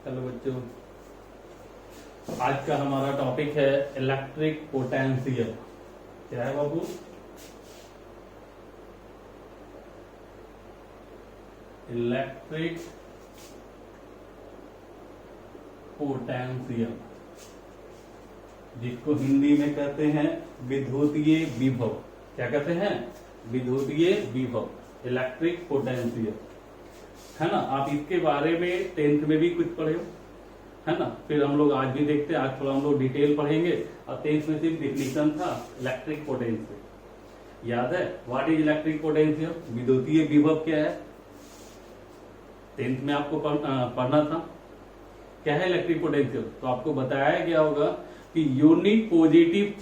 Hello बच्चों, आज का हमारा टॉपिक है इलेक्ट्रिक पोटेंशियल। क्या है बाबू? इलेक्ट्रिक पोटेंशियल, जिसको हिंदी में कहते हैं विद्युतीय विभव। क्या कहते हैं? विद्युतीय विभव, इलेक्ट्रिक पोटेंशियल, है ना। आप इसके बारे में 10th में भी कुछ पढ़े हो, है ना। फिर हम लोग आज भी देखते हैं, आज थोड़ा हम लोग डिटेल पढ़ेंगे। और 10th में सिर्फ डिफिनीशन था इलेक्ट्रिक पोटेंशियल, याद है? What is electric potential? विद्युतीय विभव क्या है? 10th में आपको पढ़ना था। क्या है इलेक्ट्रिक पोटेंशियल? तो आपको बताया गया होगा कि यूनिट पॉजिटिव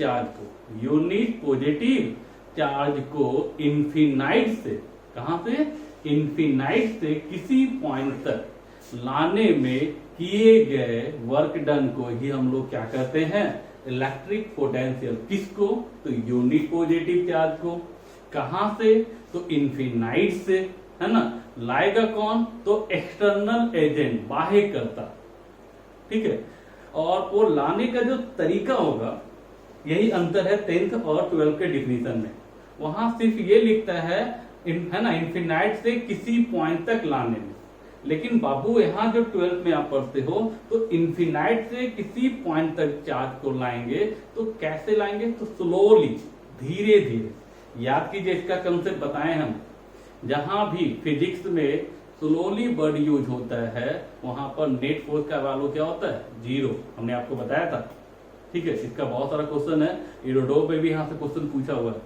चार्ज को इन्फिनाइट से, कहां से? इन्फिनाइट से किसी पॉइंट तक लाने में किए गए वर्क डन को ही हम लोग क्या कहते हैं? Electric potential. किसको? तो यूनिट पॉजिटिव चार्ज को। कहां से? तो इन्फिनाइट से, है ना। लाएगा कौन? तो एक्सटर्नल एजेंट, बाह्य करता, ठीक है। और वो लाने का जो तरीका होगा, यही अंतर है 10th और 12th के डिफिनीशन में। वहां सिर्फ ये लिखता है ना, इन्फिनाइट से किसी पॉइंट तक लाने में। लेकिन बाबू यहाँ जो 12th में आप पढ़ते हो, तो इन्फिनाइट से किसी पॉइंट तक चार्ज को लाएंगे, तो कैसे लाएंगे? तो स्लोली, धीरे धीरे। याद कीजिए, इसका कंसेप्ट बताएं हम। जहां भी फिजिक्स में स्लोली वर्ड यूज होता है, वहां पर नेट फोर्स का वैल्यू क्या होता है? 0। हमने आपको बताया था, ठीक है। इसका बहुत सारा क्वेश्चन है, इरोडो में भी यहाँ से क्वेश्चन पूछा हुआ है,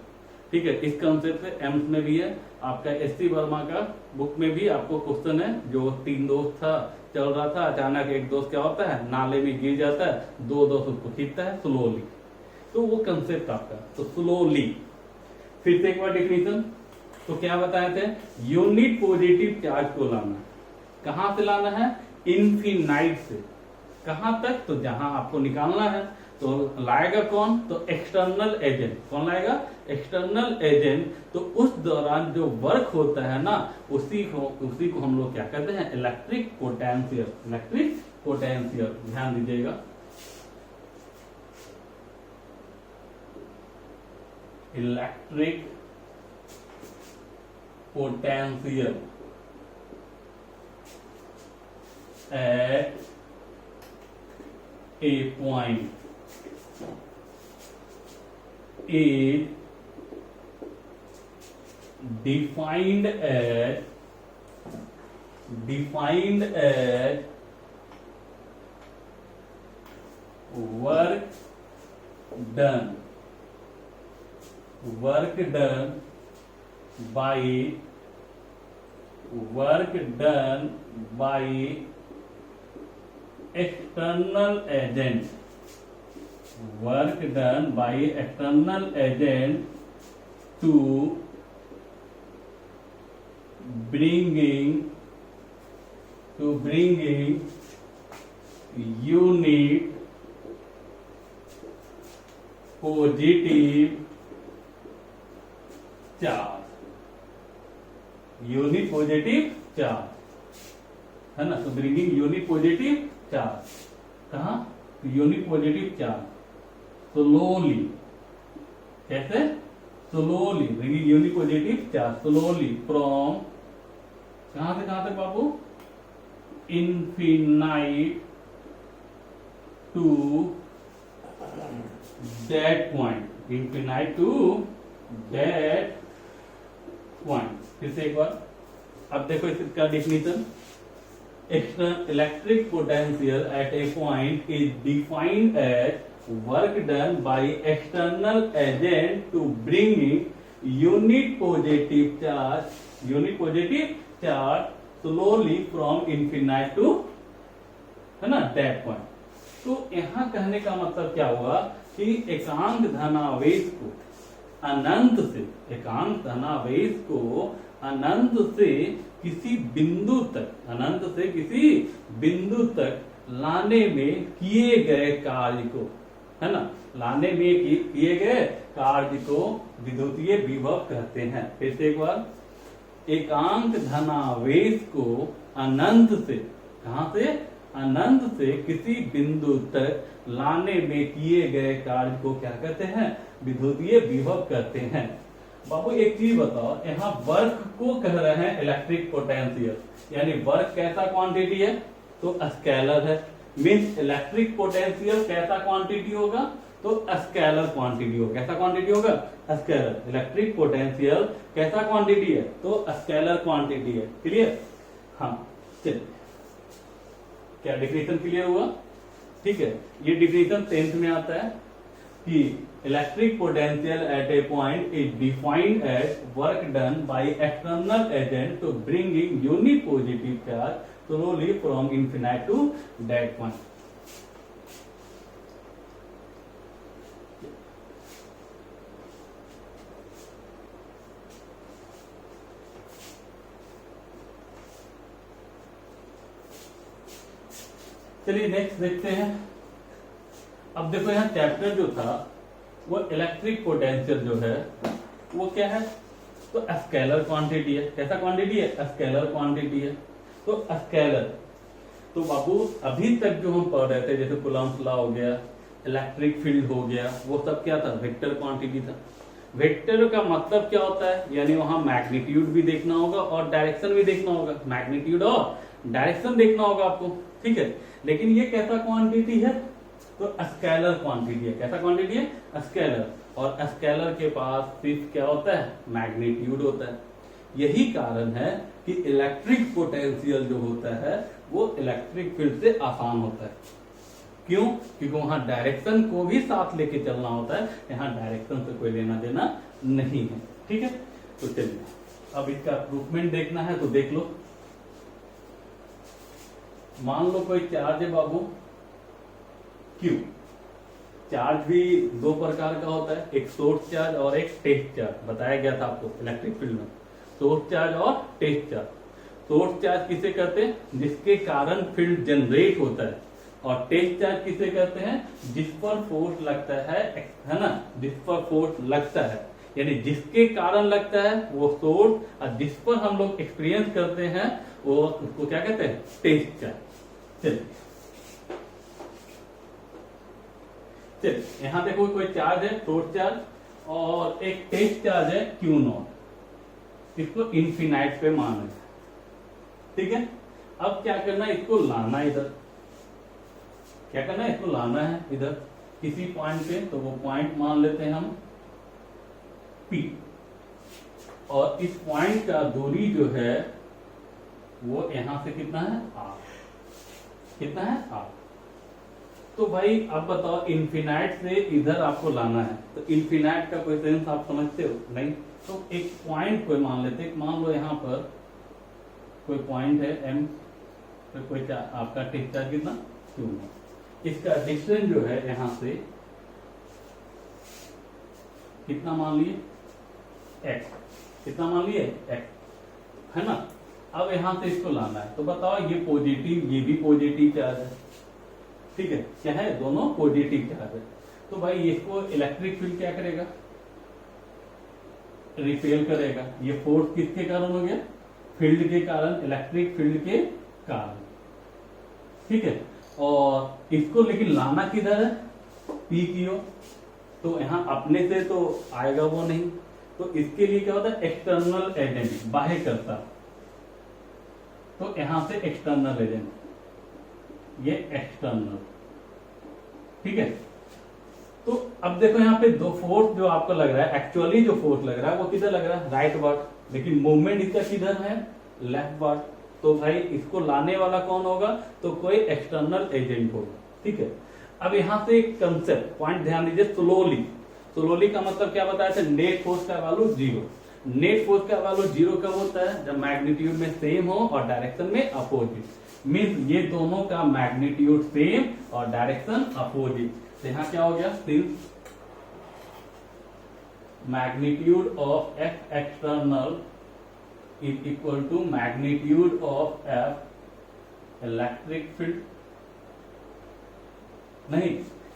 ठीक है। इस कंसेप्ट से एम्स में भी है, आपका एससी वर्मा का बुक में भी आपको क्वेश्चन है। जो 3 दोस्त था, चल रहा था, अचानक एक दोस्त क्या होता है? नाले में गिर जाता है, 2 दोस्त उसको खींचता है स्लोली। तो वो कंसेप्ट आपका, तो स्लोली। फिर से एक बार डिफिनीशन, तो क्या बताए थे? यूनिट पॉजिटिव चार्ज को लाना। कहां से लाना है? इन्फिनाइट से। कहां तक? तो जहां आपको निकालना है। तो लाएगा कौन? तो एक्सटर्नल एजेंट। कौन लाएगा? External agent. तो उस दौरान जो वर्क होता है ना, उसी को हम लोग क्या कहते हैं? Electric potential. इलेक्ट्रिक पोटेंशियल, ध्यान दीजिएगा। Electric potential at a point is defined as work done by external agent, to bringing unit positive charge. Unit positive charge, है ना। तो ब्रिंगिंग यूनिट पॉजिटिव चार्ज, कहा? तो यूनिट पॉजिटिव चार्ज स्लोली। कैसे? Slowly bringing unit positive charge slowly from, कहां से कहां तक बाबू? Infinite to that point. Infinite to that point. फिर से एक बार, अब देखो इसका definition. Electric potential at a point is defined as work done by external agent to bringing unit positive charge slowly from infinite to, है ना, that point. तो यहां कहने का मतलब क्या हुआ कि एकांक धनावेश को अनंत से किसी बिंदु तक लाने में किए गए कार्य को, है ना, लाने में किए गए कार्य को विद्युतीय विभव कहते हैं। फिर से एक बार, एकांक धनावेश को अनंत से, कहां से? अनंत से किसी बिंदु तक लाने में किए गए कार्य को क्या कहते हैं, विद्युतीय विभव कहते हैं। बाबू एक चीज बताओ, यहाँ वर्क को कह रहे हैं इलेक्ट्रिक पोटेंशियल, यानी वर्क कैसा क्वांटिटी है, तो स्केलर है। मीन्स इलेक्ट्रिक पोटेंशियल कैसा क्वांटिटी होगा, तो स्केलर क्वांटिटी होगा। कैसा क्वांटिटी होगा, स्केलर। इलेक्ट्रिक पोटेंशियल कैसा क्वांटिटी है, तो स्केलर क्वांटिटी है। क्लियर, हाँ चलिए, क्या डिफिनेशन क्लियर हुआ, ठीक है। ये डिफिनेशन 10th में आता है कि electric potential at a point is defined as work done by external agent to bringing unit positive charge slowly from infinite to that point। चलिए नेक्स्ट देखते हैं। अब देखो यहाँ चैप्टर जो था वो इलेक्ट्रिक पोटेंशियल जो है वो क्या है, तो स्केलर क्वांटिटी है। कैसा क्वांटिटी है, स्केलर क्वांटिटी है। तो स्केलर, तो बाबू अभी तक जो हम पढ़ रहे थे, जैसे कूलम्ब्स लॉ हो गया, इलेक्ट्रिक फील्ड हो गया, वो सब क्या था, वेक्टर क्वांटिटी था। वेक्टर का मतलब क्या होता है, यानी वहां मैग्नीट्यूड भी देखना होगा और डायरेक्शन भी देखना होगा। मैग्नीट्यूड और डायरेक्शन देखना होगा आपको, ठीक है। लेकिन ये कैसा क्वांटिटी है, तो स्केलर क्वांटिटी है। कैसा क्वांटिटी है, स्केलर। और स्केलर के पास सिर्फ क्या होता है, मैग्नीट्यूड होता है। यही कारण है कि इलेक्ट्रिक पोटेंशियल जो होता है वो इलेक्ट्रिक फील्ड से आसान होता है। क्यों, क्योंकि वहां डायरेक्शन को भी साथ लेके चलना होता है, यहाँ डायरेक्शन से कोई लेना देना नहीं है, ठीक है। तो चलिए अब इसका प्रूफमेंट देखना है, तो देख लो। मान लो कोई चार्ज है बाबू Q। चार्ज भी दो प्रकार का होता है, एक सोर्स चार्ज और एक टेस्ट चार्ज। बताया गया था आपको इलेक्ट्रिक फील्ड में, सोर्स चार्ज और टेस्ट चार्ज। सोर्स चार्ज किसे कहते हैं, जिसके कारण फील्ड जनरेट होता है। और टेस्ट चार्ज किसे कहते हैं, जिस पर फोर्स लगता है ना, जिस पर फोर्स लगता है, यानी जिसके कारण लगता है वो सोर्स, और जिस पर हम लोग एक्सपीरियंस करते हैं वो उसको क्या कहते हैं, टेस्ट चार्ज। चलिए यहां देखो कोई चार्ज है सोर्स चार्ज और एक टेस्ट चार्ज है Q0। इसको इन्फिनाइट पे मान है, ठीक है। अब क्या करना है, इसको लाना है इधर। क्या करना है, इसको लाना है इधर किसी पॉइंट पे। तो वो पॉइंट मान लेते हैं हम P। और इस पॉइंट का दूरी जो है वो यहां से कितना है, R। कितना है, R। तो भाई अब बताओ, इन्फिनाइट से इधर आपको लाना है, तो इन्फिनाइट का कोई सेंस आप समझते हो, नहीं। तो एक पॉइंट कोई मान लेते हैं, मान लो यहाँ पर कोई पॉइंट है M, तो कोई आपका टेस्ट चार्ज कितना, Q0। इसका डिस्टेंस जो है यहां से कितना मान लिए, X। कितना मान लिए, X, है ना। अब यहां से इसको लाना है, तो बताओ ये पॉजिटिव, ये भी पॉजिटिव चार्ज है, ठीक है। क्या है, दोनों पॉजिटिव चार्ज है। तो भाई इसको इलेक्ट्रिक फील्ड क्या करेगा, रिपेल करेगा। ये फोर्स किसके कारण हो गया, फील्ड के कारण, इलेक्ट्रिक फील्ड के कारण, ठीक है। और इसको लेकिन लाना किधर है, P की ओर। तो यहां अपने से तो आएगा वो नहीं, तो इसके लिए क्या होता है, एक्सटर्नल एजेंट, बाह्य करता। तो यहां से एक्सटर्नल एजेंट, ये एक्सटर्नल, ठीक है। तो अब देखो यहाँ पे दो फोर्स जो आपको लग रहा है, एक्चुअली जो फोर्स लग रहा है वो किधर लग रहा है, राइट वर्ड, लेकिन मूवमेंट इसका किधर है, लेफ्ट वर्ड। तो भाई इसको लाने वाला कौन होगा, तो कोई एक्सटर्नल एजेंट होगा, ठीक है। अब यहां से एक कंसेप्ट पॉइंट ध्यान दीजिए, स्लोली। स्लोली का मतलब क्या बताया था, नेट फोर्स का वैल्यू 0। नेट फोर्स का वैल्यू 0 कब होता है, जब मैग्नीट्यूड में सेम हो और डायरेक्शन में अपोजिट। मीन्स ये दोनों का मैग्नीट्यूड सेम और डायरेक्शन अपोजिट। तो यहां क्या हो गया, since magnitude of F external is equal to magnitude of F electric field. नहीं,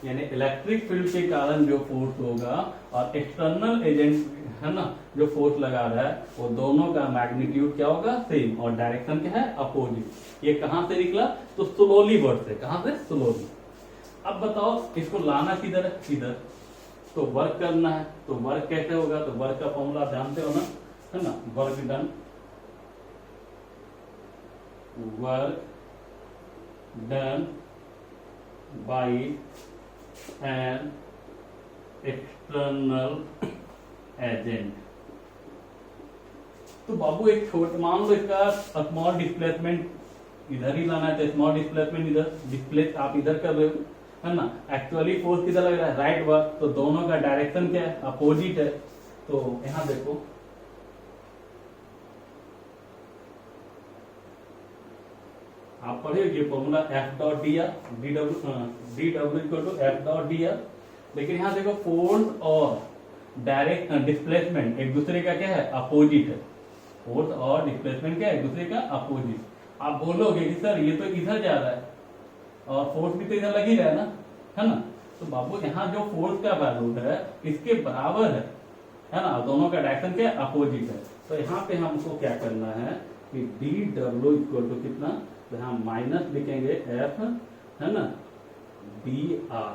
यानी इलेक्ट्रिक फील्ड के कारण जो फोर्स होगा और एक्सटर्नल एजेंट है ना जो फोर्स लगा रहा है, वो दोनों का मैग्नीट्यूड क्या होगा, सेम, और डायरेक्शन क्या है, अपोजिट। ये कहां से निकला, तो स्लोली वर्ड से। कहां से, स्लोली। अब बताओ इसको लाना किधर है, इधर। तो वर्क करना है, तो वर्क कैसे होगा, तो वर्क का फॉर्मूला आप जानते हो ना, है ना, work done bye an external agent. तो बाबू एक छोटा, मान लो इसका स्मॉल डिस्प्लेसमेंट इधर ही लाना है, तो स्मॉल डिस्प्लेसमेंट इधर, डिस्प्लेस आप इधर कर रहे हो, है ना। एक्चुअली फोर्स किधर लग रहा है, राइट वर्क, तो दोनों का डायरेक्शन क्या है, अपोजिट है। तो यहां देखो, आप पढ़े ये formula F dot D R, D W equal to F dot D R. लेकिन यहां देखो फोर्स और डायरेक्ट डिस्प्लेसमेंट एक दूसरे का क्या है, अपोजिट है। फोर्स और डिस्प्लेसमेंट क्या है, एक दूसरे का अपोजिट। आप बोलोगे कि सर ये तो इधर जा रहा है और फोर्स भी तो इधर लग ही रहा है ना। तो बाबू यहाँ जो फोर्स का वैल्यू है इसके बराबर है ना, दोनों का डायरेक्शन क्या है, अपोजिट है। तो यहाँ पे हमको क्या करना है कि डी डब्ल्यू इक्वल टू कितना, तो यहाँ माइनस लिखेंगे एफ, है ना, D R,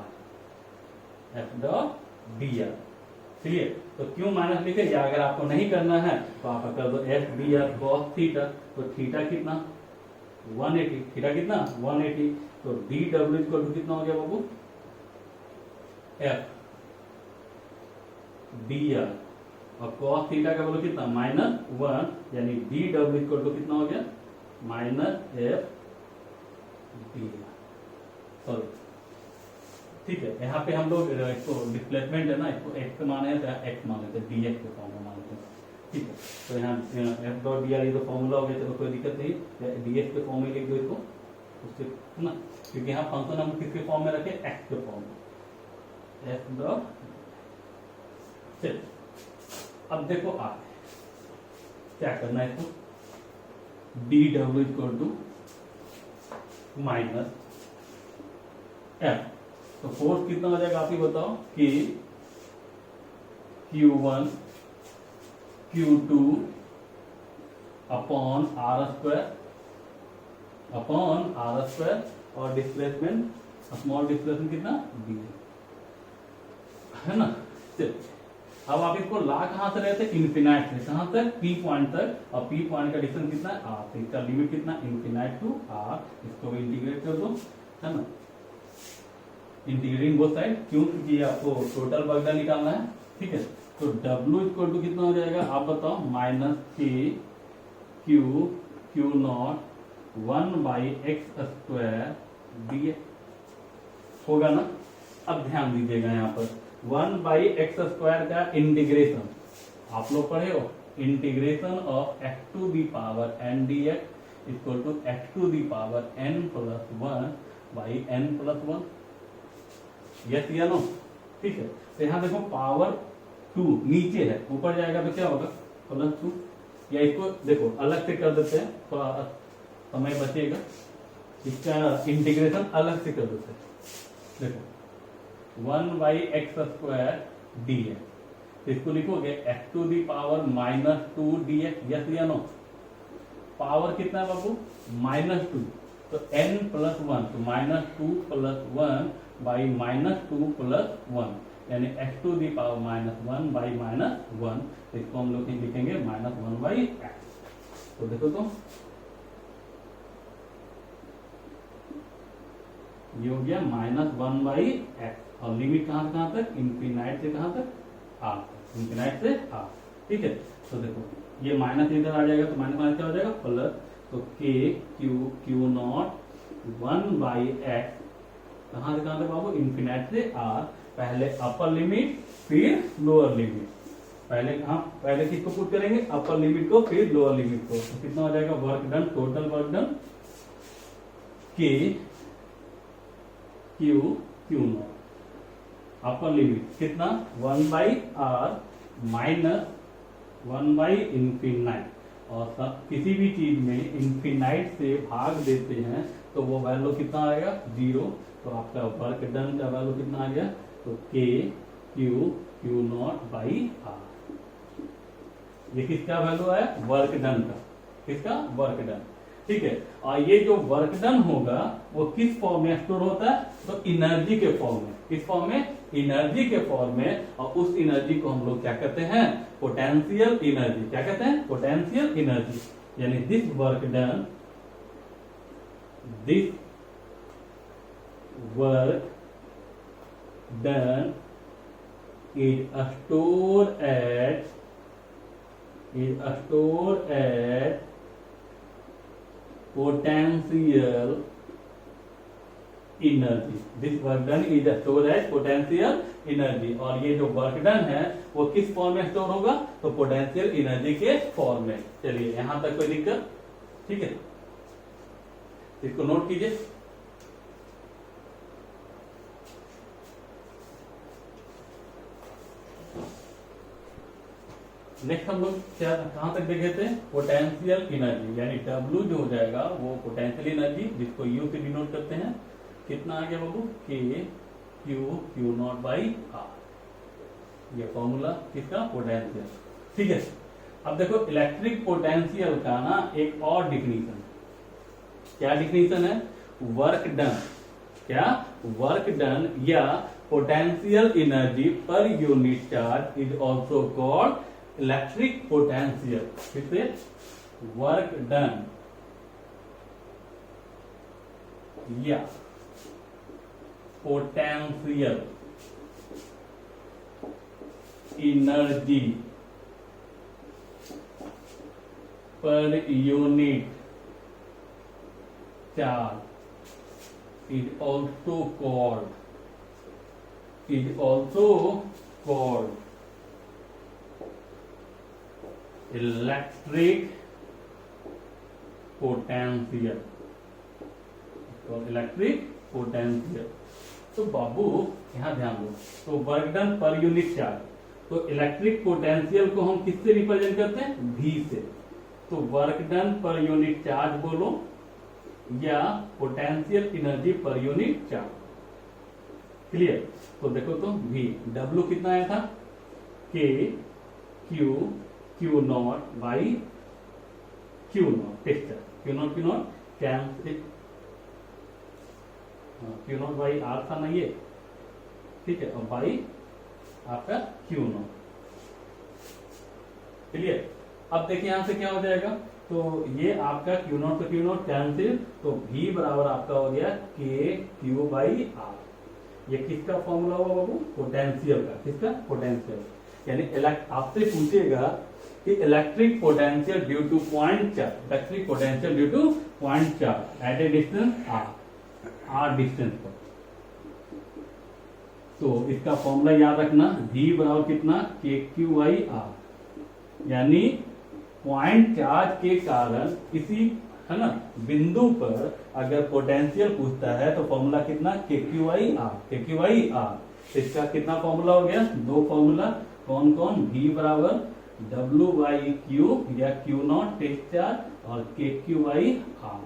F dot D are. Clear. तो क्यों माइनस लिखे, या अगर आपको नहीं करना है तो आप कर दो F D R cos theta. तो थीटा कितना, 180, थीटा कितना 180। तो डी डब्ल्यू इक्वल टू कितना हो गया बाबू, एफ डी आर, और कॉस थीटा का बोलो कितना, -1, यानी डी डब्ल्यू इक्वल टू कितना हो गया, minus F D R. Sorry, ठीक है। यहाँ पे हम लोग इसको डिस्प्लेसमेंट है ना, इसको एक्स मान है तो एक्स मान लेते हैं, डी एक्स के फॉर्म में मान लेते हैं। ठीक है। तो यहाँ एफ डॉट डी आर ये तो फॉर्मूला हो गया, चलो कोई दिक्कत नहीं, डी एक्स के फॉर्म में लिख दो इसको, उससे है ना, क्योंकि यहाँ फंक्शन हम किसके फॉर्म में रखे, एक्स के फॉर्म में, एफ डॉट। चल अब देखो आगे क्या करना है, इसको D W equal to minus F. तो फोर्स कितना हो जाएगा आप ही बताओ, कि Q1 Q2 upon R square, और डिस्प्लेसमेंट, स्मॉल डिस्प्लेसमेंट कितना, डी, है ना। चल अब आप इसको ला कहां से रहे थे, इन्फिनाइट से, कहां तक, पी पॉइंट तक, और पी पॉइंट का डिस्टेंस कितना है, आर। तो इसका लिमिट कितना, इन्फिनाइट टू आर। इसको भी इंटीग्रेट कर दो, है ना, इंटीग्रेटिंग बोथ साइड। क्यों, क्योंकि आपको टोटल वर्क डन निकालना है। ठीक है। तो W इक्वल टू कितना हो जाएगा आप बताओ, माइनस के क्यू नॉट 1/x² dx होगा ना। अब ध्यान दीजिएगा यहाँ पर 1/x² का इंटीग्रेशन आप लोग पढ़े हो, integration of x to the power n dx equal to x to the power n plus 1/n+1। Yes या नो। ठीक है। तो यहाँ देखो पावर 2 नीचे है, ऊपर जाएगा तो क्या होगा, +2। या इसको देखो अलग से कर देते हैं, थोड़ा समय बचेगा, इसका इंटीग्रेशन अलग से कर देते हैं। देखो 1/x² dx, इसको लिखोगे x to the power -2 dx। Yes या नो। पावर कितना है बाबू, -2, तो n+1, तो -2 + 1 by -2 + 1, यानी x टू दी पावर -1 by -1। तो इसको हम लोग लिखेंगे -1/x। तो देखो तो ये हो गया -1/x, और लिमिट कहां से कहां तक, इन्फिनाइट से कहां तक, आर, इन्फिनाइट से आर। ठीक है। तो देखो ये माइनस इधर आ जाएगा, तो माइनस क्या हो जाएगा, प्लस। तो क्यू नॉट 1/x कहां से कहां तक बाबू, इन्फिनाइट से आर। पहले अपर लिमिट फिर लोअर लिमिट, पहले किसको पुट करेंगे, अपर लिमिट को फिर लोअर लिमिट को। तो कितना हो जाएगा work done, total work done के क्यू नॉट अपर लिमिट कितना 1/r माइनस 1/इन्फिनाइट। और किसी भी चीज में इन्फिनाइट से भाग देते हैं तो वो वैल्यू कितना आएगा 0। तो आपका वर्क डन का वैल्यू कितना आ गया, तो K Q not by R। ये किसका वैल्यू आया, वर्क डन का, किसका, वर्क डन। ठीक है, और ये जो वर्क डन होगा वो किस फॉर्म में स्टोर होता है, तो एनर्जी के फॉर्म में। किस फॉर्म में, एनर्जी के फॉर्म में। और उस एनर्जी को हम लोग क्या कहते हैं, पोटेंशियल एनर्जी। क्या कहते हैं, पोटेंशियल एनर्जी। यानी this work done is stored at potential energy। This work done is store as potential energy. और ये जो वर्क डन है वो किस फॉर्म में स्टोर होगा, तो पोटेंशियल एनर्जी के फॉर्म में। चलिए यहां तक कोई दिक्कत, ठीक है, इसको नोट कीजिए। नेक्स्ट हम लोग क्या कहां तक देखे थे, पोटेंशियल एनर्जी। यानी W जो हो जाएगा वो पोटेंशियल एनर्जी, जिसको U से डिनोट करते हैं। कितना आ गया बाबू, K Q not by R। ये फॉर्मूला किसका, पोटेंशियल। ठीक है, अब देखो इलेक्ट्रिक पोटेंशियल का ना एक और डिफिनीशन। क्या डिफिनीशन है, वर्क डन। क्या, वर्क डन या potential energy per unit charge is also called electric potential. फिर से, वर्क डन या potential energy per unit charge is also called electric potential. Electric potential. तो बाबू यहां ध्यान दो, तो work done per unit charge, तो इलेक्ट्रिक पोटेंशियल को हम किससे रिप्रेजेंट करते हैं, V से। तो work done per unit charge बोलो या potential energy per unit charge. Clear, तो देखो तो V, W कितना आया था, K Q not by Q not, texture Q not cancel, Q not by R था ना ये, ठीक है, और बाई आपका Q नॉट। क्लियर, अब देखिए यहां से क्या हो जाएगा, तो ये आपका Q नॉट तो Q नॉट कैंसिल, तो V बराबर आपका हो गया K Q बाई R। ये किसका फॉर्मूला हुआ बाबू, पोटेंशियल का। किसका, पोटेंशियल। यानी आपसे पूछेगा कि electric potential due two point charge, electric potential due two point charge at A distance R distance पर। तो इसका फॉर्मूला याद रखना, V बराबर कितना, K Q बाई R। यानी पॉइंट चार्ज के कारण किसी, है ना, बिंदु पर अगर पोटेंशियल पूछता है तो फॉर्मूला कितना, K Q बाई R। तो इसका कितना फॉर्मूला हो गया, दो फॉर्मूला। कौन कौन, V बराबर W बाई Q या Q नॉट टेस्ट चार्ज, और K Q बाई R।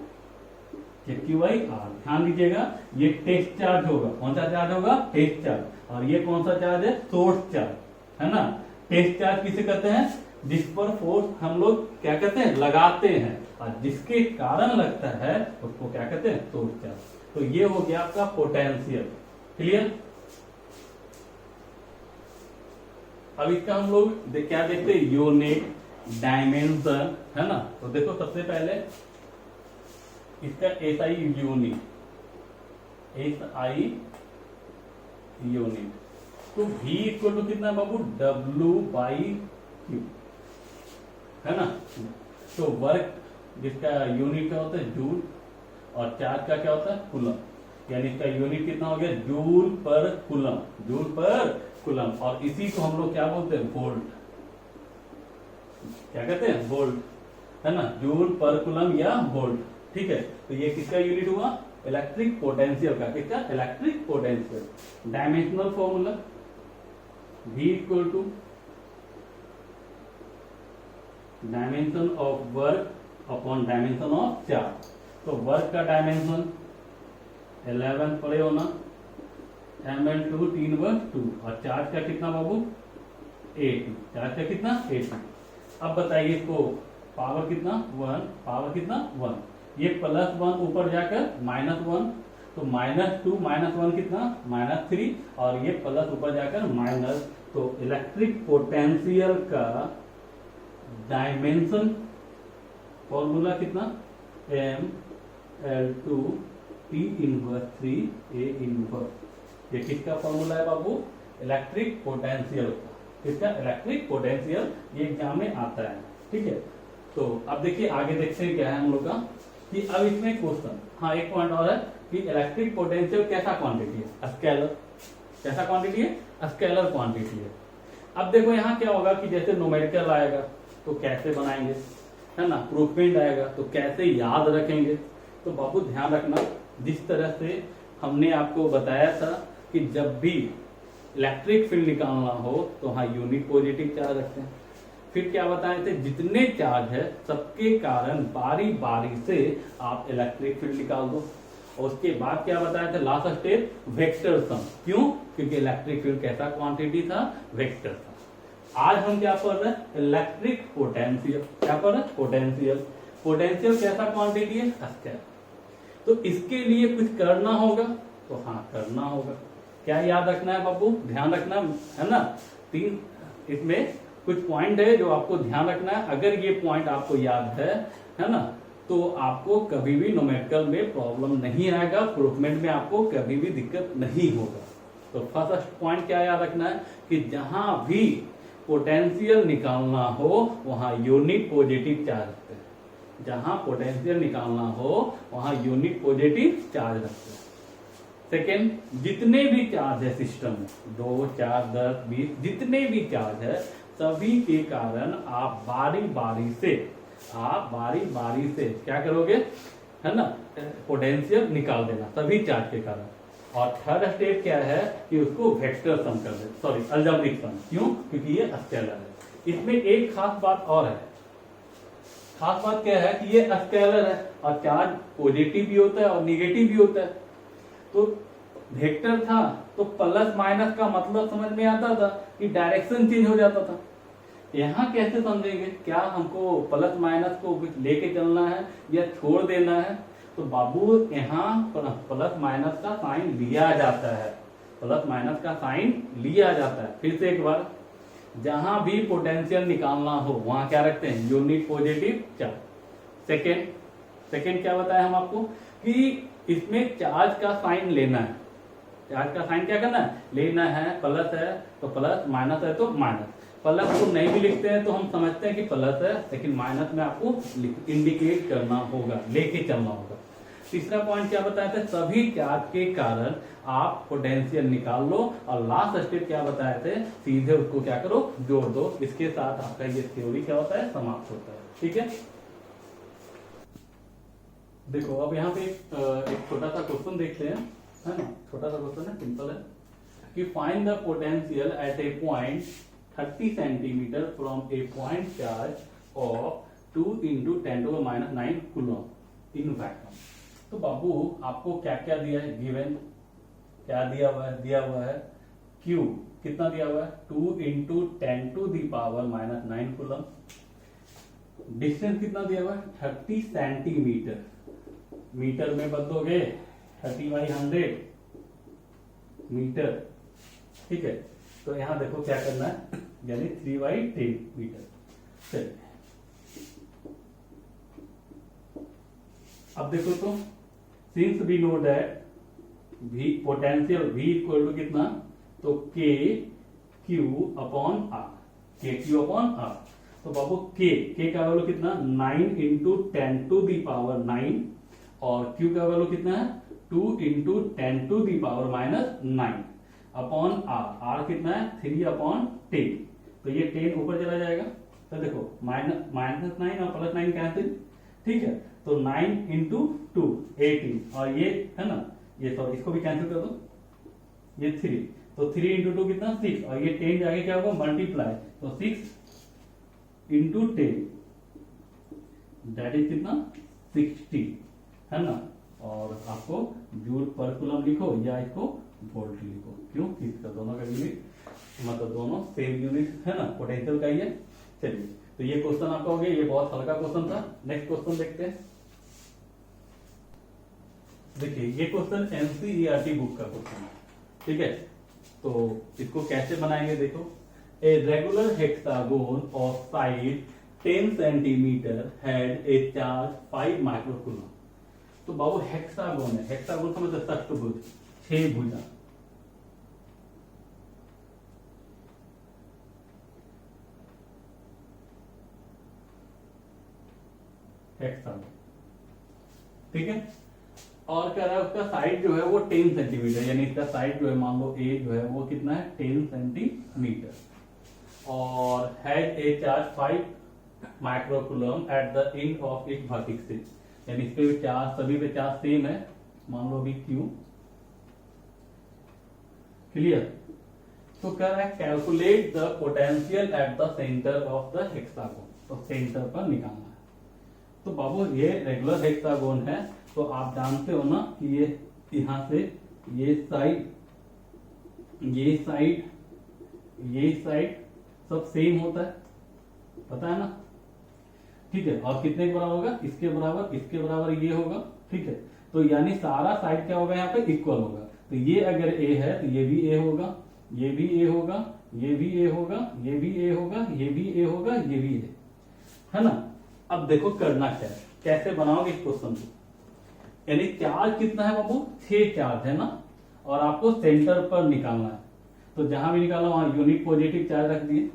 ध्यान दीजिएगा, ये टेस्ट चार्ज होगा। कौन सा चार्ज होगा, टेस्ट चार्ज। और ये कौन सा चार्ज है, सोर्स चार्ज, है ना। टेस्ट चार्ज किसे कहते हैं, जिस पर फोर्स हम लोग क्या कहते हैं, लगाते हैं, और जिसके कारण लगता है उसको क्या कहते हैं, सोर्स चार्ज। तो ये हो गया आपका पोटेंशियल। क्लियर, अब इसका हम लोग क्या देखते हैं, यूनिट, डायमेंशन, है ना। तो देखो सबसे पहले इसका SI यूनिट, तो V इक्वल टू कितना बाबू, W बाई Q, है ना। तो वर्क जिसका यूनिट क्या होता है, जूल, और चार्ज का क्या होता है, कूलम। यानी इसका यूनिट कितना हो गया, जूल पर कूलम। और इसी को हम लोग क्या बोलते हैं, वोल्ट। क्या कहते हैं, वोल्ट, है ना, जूल पर कूलम या वोल्ट। ठीक है, तो ये किसका यूनिट हुआ, इलेक्ट्रिक पोटेंशियल का। किसका, electric potential. Dimensional formula, V equal to dimension of work upon dimension of charge. तो वर्क का डायमेंशन 11 पड़े होना, ml2 3/2, और चार्ज का कितना बाबू 80, चार्ज का कितना 80। अब बताइए इसको पावर कितना 1, पावर कितना 1, ये +1 ऊपर जाकर -1, तो -2 -1 कितना -3, और ये प्लस ऊपर जाकर माइनस। तो इलेक्ट्रिक पोटेंशियल का डायमेंशन फॉर्मूला कितना ml2 T−3A−1। ये किसका फॉर्मूला है बाबू, इलेक्ट्रिक पोटेंशियल का। किसका, इलेक्ट्रिक पोटेंशियल, ये एग्जाम में आता है। ठीक है, तो अब देखिए आगे देखते हैं क्या है हम लोग का, कि अब इसमें क्वेश्चन, हाँ एक पॉइंट और है कि इलेक्ट्रिक पोटेंशियल कैसा क्वांटिटी है, स्केलर। कैसा क्वांटिटी है, स्केलर क्वांटिटी है। अब देखो यहाँ क्या होगा कि जैसे न्यूमेरिकल आएगा तो कैसे बनाएंगे, है ना, प्रूफमेंट आएगा तो कैसे याद रखेंगे। तो बाबू ध्यान रखना, जिस तरह से हमने आपको बताया था कि जब भी इलेक्ट्रिक फील्ड निकालना हो तो हाँ यूनिट पॉजिटिव चार्ज रखते हैं। फिर क्या बताए थे, जितने चार्ज है सबके कारण बारी बारी से आप इलेक्ट्रिक फील्ड निकाल दो। और उसके बाद क्या बताया था, लास्ट स्टेप वेक्टर सम। क्यों, क्योंकि इलेक्ट्रिक फील्ड कैसा क्वांटिटी था, वेक्टर था। आज हम क्या पढ़ रहे हैं, इलेक्ट्रिक पोटेंशियल। क्या पढ़ रहे हैं, पोटेंशियल। पोटेंशियल कैसा क्वांटिटी है, स्केलर। तो इसके लिए कुछ करना होगा, तो हाँ करना होगा। क्या याद रखना है बाबू, ध्यान रखना है ना, 3 इसमें कुछ पॉइंट है जो आपको ध्यान रखना है। अगर ये पॉइंट आपको याद है ना, तो आपको कभी भी न्यूमेरिकल में प्रॉब्लम नहीं आएगा, प्रूफमेंट में आपको कभी भी दिक्कत नहीं होगा। तो फर्स्ट पॉइंट क्या याद रखना है कि जहां भी पोटेंशियल निकालना हो वहां यूनिट पॉजिटिव चार्ज रखते हैं। जहां पोटेंशियल निकालना हो वहां यूनिट पॉजिटिव चार्ज रखते हैं। सेकेंड, जितने भी चार्ज है सिस्टम में, 2 4 10 20 जितने भी चार्ज है सभी के कारण आप बारी बारी से क्या करोगे, है ना, पोटेंशियल निकाल देना सभी चार्ज के कारण। और थर्ड स्टेप क्या है कि उसको वेक्टर सम कर दे, सॉरी अलजेब्रिक सम। क्यों, क्योंकि ये स्केलर है। इसमें एक खास बात और है, खास बात क्या है कि ये स्केलर है और चार्ज पॉजिटिव भी होता है और निगेटिव भी होता है। तो वेक्टर था तो प्लस माइनस का मतलब समझ में आता था कि डायरेक्शन चेंज हो जाता था। यहाँ कैसे समझेंगे, क्या हमको प्लस माइनस को लेके चलना है या छोड़ देना है। तो बाबू यहाँ प्लस माइनस का साइन लिया जाता है, प्लस माइनस का साइन लिया जाता है। फिर से एक बार, जहां भी पोटेंशियल निकालना हो वहां क्या रखते हैं, यूनिट पॉजिटिव चार्ज। सेकेंड क्या बताया हम आपको कि इसमें चार्ज का साइन लेना है। चार्ज का साइन क्या करना है, लेना है। प्लस है तो प्लस, माइनस है तो माइनस। प्लस को नहीं भी लिखते हैं तो हम समझते हैं कि प्लस है, लेकिन माइनस में आपको इंडिकेट करना होगा, लेके चलना होगा। तीसरा पॉइंट क्या बताया था, सभी चार्ज के कारण आप पोटेंशियल निकाल लो। और लास्ट स्टेप क्या बताए थे, सीधे उसको क्या करो, जोड़ दो। इसके साथ आपका ये थ्योरी क्या होता है, समाप्त होता है। ठीक है, देखो अब यहाँ पे एक छोटा सा क्वेश्चन देखते हैं, है ना। छोटा सा क्वेश्चन है, सिंपल है कि find the potential at a point 30 centimetre from A point charge of 2 × 10⁻⁹ coulomb in vacuum. तो बाबू आपको क्या क्या दिया है, गिवन क्या दिया हुआ है Q कितना दिया हुआ है, 2 × 10⁻⁹ कूलम। डिस्टेंस कितना दिया हुआ है, 30 सेंटीमीटर। मीटर में बदलोगे 30/100 मीटर। ठीक है, तो यहां देखो क्या करना है, यानी 3/10 मीटर। चलिए अब देखो, तो since we know that V potential V equal to कितना, तो KQ/R, KQ/R। तो बाबू K का वैल्यू कितना, 9 × 10⁹ और Q का वैल्यू कितना है, 2 × 10⁻⁹ अपॉन R कितना है, 3/10। तो ये 10 ऊपर चला जाएगा, तो देखो -9 और +9 कैंसिल। ठीक है, तो 9 × 2 18, और ये है ना, ये सॉरी इसको भी कैंसिल कर दो, ये 3, तो 3 × 2 कितना 6, और ये 10 जाके क्या होगा, मल्टीप्लाई, तो 6 × 10 दैट इज कितना 60, है ना। और आपको जूल पर कूलम लिखो या इसको वोल्ट लिखो, क्यों इसका दोनों का यूनिट मतलब दोनों सेम यूनिट है ना, पोटेंशियल का ही है। चलिए तो ये क्वेश्चन आपका हो गया, ये बहुत हल्का क्वेश्चन था। नेक्स्ट क्वेश्चन देखते हैं। देखिए ये क्वेश्चन एनसीईआरटी बुक का क्वेश्चन है, ठीक है। तो इसको कैसे बनाएंगे देखो, a regular hexagon of side 10 centimetre had a charge 5 microcoulomb. तो बाबू हेक्सागोन है, हेक्सागोन का मतलब षष्टभुज, 6 भुजा। हेक्सागोन, ठीक है। और कह रहा है उसका साइड जो है वो 10 सेंटीमीटर, यानी इसका साइड जो है मान लो ए जो है वो कितना है 10 सेंटीमीटर, और had a charge 5 microcoulomb at the end of it vertices, यानी इस पे चार्ज सभी पे चार्ज सेम है, मान लो भी क्यू। क्लियर। तो कह रहा है calculate the potential at the centre of the hexagon, तो सेंटर पर निकालना है। तो बाबू ये रेगुलर हेक्सागोन है, तो आप जानते हो ना कि ये यहां से ये साइड ये साइड ये साइड सब सेम होता है, पता है ना, ठीक है। और कितने के बराबर होगा, इसके बराबर ये होगा, ठीक है। तो यानी सारा साइड क्या होगा यहाँ पे इक्वल होगा। तो ये अगर ए है तो ये भी ए होगा, ये भी ए होगा, ये भी ए होगा, ये भी ए होगा, ये भी ए होगा, ये भी ए, है ना। अब देखो करना क्या है, कैसे बनाओगे इस क्वेश्चन को। यानी चार्ज कितना है बाबू, 6 चार्ज है ना, और आपको सेंटर पर निकालना है। तो जहां भी निकाला वहां यूनिट पॉजिटिव चार्ज रख दिए।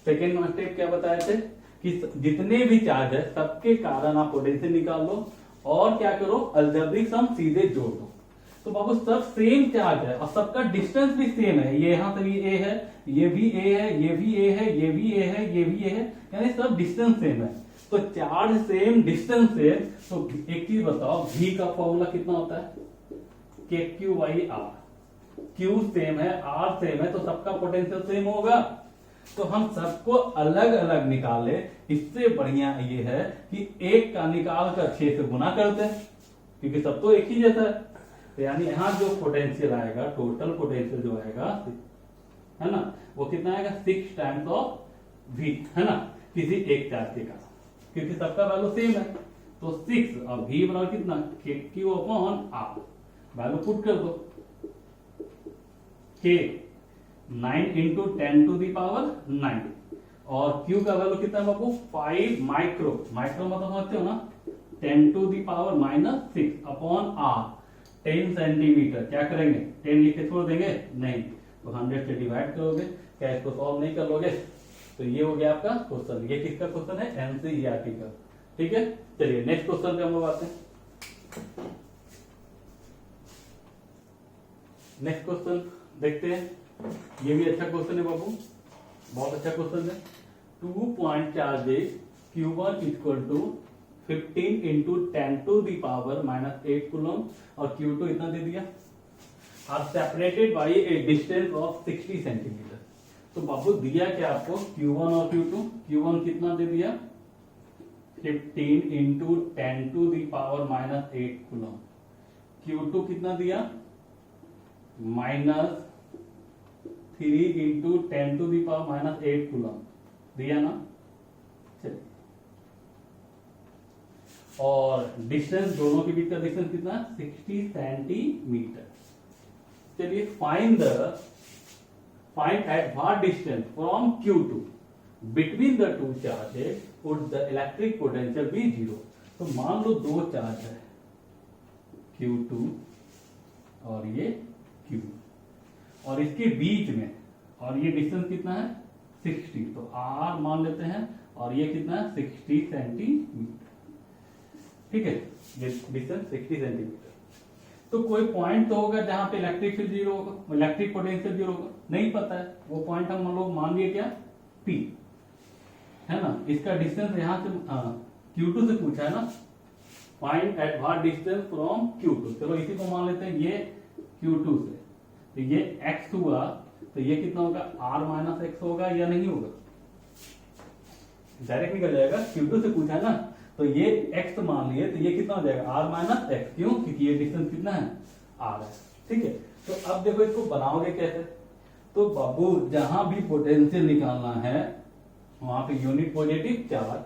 सेकेंड स्टेप क्या बताए थे कि जितने भी चार्ज है सबके कारण आप पोटेंशियल निकाल लो, और क्या करो अलजेब्रिक सम सीधे जोड़ दो। तो बाबू सब सेम चार्ज है और सबका डिस्टेंस भी सेम है, ये यहां से भी ए है, ये भी ए है, ये भी ए है, ये भी ए है, ये भी ए है, यानी सब डिस्टेंस सेम है। तो चार्ज सेम डिस्टेंस सेम, तो एक चीज बताओ v का फॉर्मूला कितना होता है, K Q by R. Q same है, आर सेम है, तो सबका पोटेंशियल सेम होगा। तो हम सबको अलग अलग निकाले, इससे बढ़िया ये है कि एक का निकाल कर 6 से गुना करते हैं, क्योंकि सब तो एक ही जैसा है। तो यानी यहां जो पोटेंशियल आएगा, टोटल पोटेंशियल जो आएगा, है ना, वो कितना आएगा 6 टाइम्स ऑफ v, है ना, किसी एक चार्ज के कारण, क्योंकि सबका वैल्यू सेम है। तो 6 और v बराबर कितना, Q upon R, value put कर दो, k 9 into 10 to the power 9, और q का वैल्यू कितना है बाबू 5 माइक्रो, माइक्रो मतलब समझते हो ना, 10 to the power -6 upon r 10 centimetre. क्या करेंगे 10 लिख के छोड़ देंगे, नहीं, तो 100 से डिवाइड करोगे। क्या इसको सॉल्व नहीं कर लोगे। तो ये हो गया आपका क्वेश्चन। ये किसका क्वेश्चन है, एनसीईआरटी का, ठीक है। चलिए नेक्स्ट क्वेश्चन पे हम लोग आते हैं। नेक्स्ट क्वेश्चन देखते हैं। ये भी अच्छा क्वेश्चन है बाबू, बहुत अच्छा क्वेश्चन है। 2 point charges Q1 equal to 15 into 10 to the power -8 coulomb, और Q2 इतना दे दिया, are separated by a distance of 60 centimetre. तो बाबू दिया क्या आपको, Q1 और Q2। Q1 कितना दे दिया 15 into 10 to the power -8 coulomb. Q2 कितना दिया -3 into 10 to the power -8 coulomb दिया ना। चलिए, और डिस्टेंस दोनों के बीच का डिस्टेंस कितना 60 सेंटीमीटर। चलिए find at what distance from Q2 between the two charges would the electric potential be 0। तो मान लो दो चार्ज है Q2 और ये Q, और इसके बीच में, और ये डिस्टेंस कितना है 60, तो R मान लेते हैं, और ये कितना है 60 सेंटीमीटर, ठीक है। ये डिस्टेंस 60 सेंटीमीटर। तो कोई पॉइंट तो होगा जहां पे इलेक्ट्रिक फील्ड 0 होगा, इलेक्ट्रिक पोटेंशियल 0 होगा, नहीं पता है वो पॉइंट, हम लोग मान लिए क्या P, है ना। इसका डिस्टेंस यहां से Q2 से पूछा है ना, find at what distance from Q2। चलो इसी को मान लेते हैं, ये Q2 से, तो ये x हुआ, तो ये कितना होगा R - x होगा या नहीं होगा, डायरेक्ट निकल जाएगा। Q2 से पूछा है ना, तो ये x मान लिए, तो ये कितना हो जाएगा r माइनस एक्स, क्यों? क्योंकि ये डिस्टेंस कितना है, r है। ठीक है, तो अब देखो इसको बनाओगे कैसे? तो बाबू जहां भी पोटेंशियल निकालना है वहां पे यूनिट पॉजिटिव चार्ज